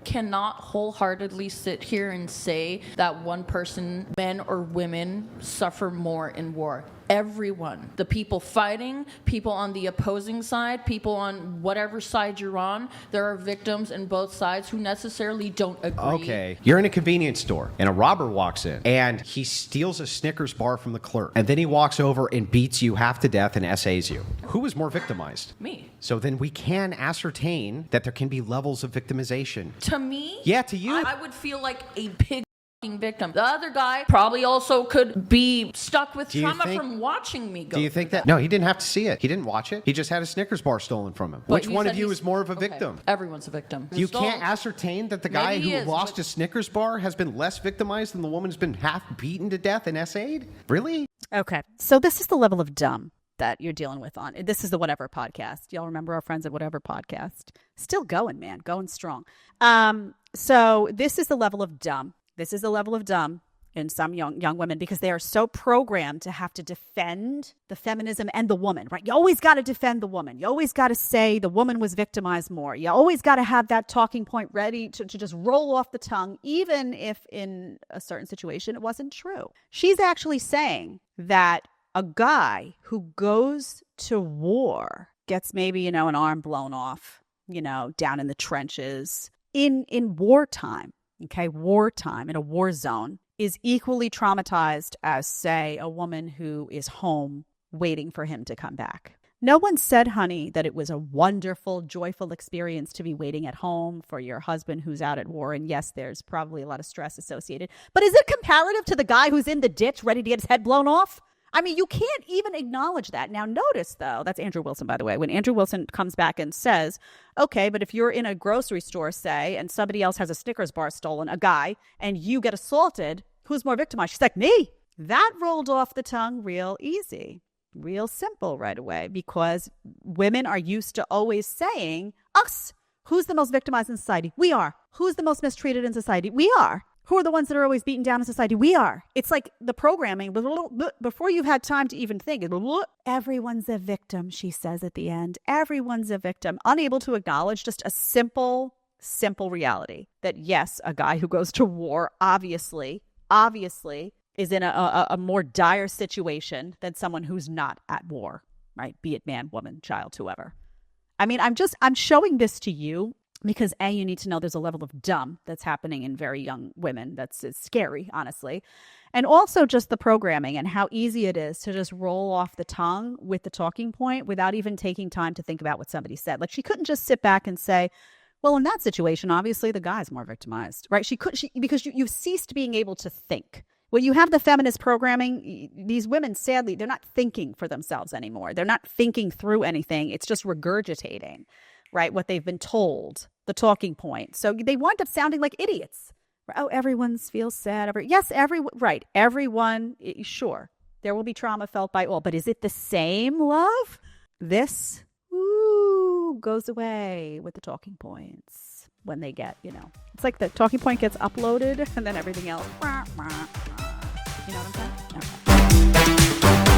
cannot wholeheartedly sit here and say that one person, men or women, suffer more in war. Everyone, the people fighting, people on the opposing side, people on whatever side you're on, there are victims in both sides who necessarily don't agree. Okay, you're in a convenience store and a robber walks in and he steals a Snickers bar from the clerk and then he walks over and beats you half to death and essays you. Who was more victimized? Me. So then we can ascertain that there can be levels of victimization. To me? Yeah, to you. I would feel like a pig victim. The other guy probably also could be stuck with trauma from watching me go. Do you think that? No, he didn't have to see it. He didn't watch it. He just had a Snickers bar stolen from him. Which one of you is more of a victim? Everyone's a victim. You can't ascertain that the guy who lost a Snickers bar has been less victimized than the woman who's been half beaten to death and essayed? Really? Okay. So this is the level of dumb that you're dealing with on. This is the Whatever podcast. Y'all remember our friends at Whatever podcast? Still going, man. Going strong. So this is the level of dumb. This is the level of dumb in some young women because they are so programmed to have to defend the feminism and the woman, right? You always got to defend the woman. You always got to say the woman was victimized more. You always got to have that talking point ready to just roll off the tongue, even if in a certain situation it wasn't true. She's actually saying that a guy who goes to war gets maybe, an arm blown off, down in the trenches in wartime. Okay, wartime in a war zone is equally traumatized as, say, a woman who is home waiting for him to come back. No one said, honey, that it was a wonderful, joyful experience to be waiting at home for your husband who's out at war. And yes, there's probably a lot of stress associated. But is it comparative to the guy who's in the ditch ready to get his head blown off? I mean, you can't even acknowledge that. Now, notice, though, that's Andrew Wilson, by the way, when Andrew Wilson comes back and says, okay, but if you're in a grocery store, say, and somebody else has a Snickers bar stolen, a guy, and you get assaulted, who's more victimized? She's like, me. That rolled off the tongue real easy, real simple right away, because women are used to always saying, us. Who's the most victimized in society? We are. Who's the most mistreated in society? We are. Who are the ones that are always beaten down in society? We are. It's like the programming, before you've had time to even think, everyone's a victim, she says at the end. Everyone's a victim. Unable to acknowledge just a simple reality that, yes, a guy who goes to war obviously is in a more dire situation than someone who's not at war, right? Be it man, woman, child, whoever. I mean, I'm showing this to you because, A, you need to know there's a level of dumb that's happening in very young women. It's scary, honestly. And also just the programming and how easy it is to just roll off the tongue with the talking point without even taking time to think about what somebody said. Like, she couldn't just sit back and say, well, in that situation, obviously the guy's more victimized, right? Because you've ceased being able to think. When you have the feminist programming, these women, sadly, they're not thinking for themselves anymore. They're not thinking through anything. It's just regurgitating, right, what they've been told, the talking point. So they wind up sounding like idiots. Oh, everyone feels sad. Yes, everyone, sure. There will be trauma felt by all. But is it the same love? This goes away with the talking points when they get, It's like the talking point gets uploaded and then everything else. You know what I'm saying? Okay.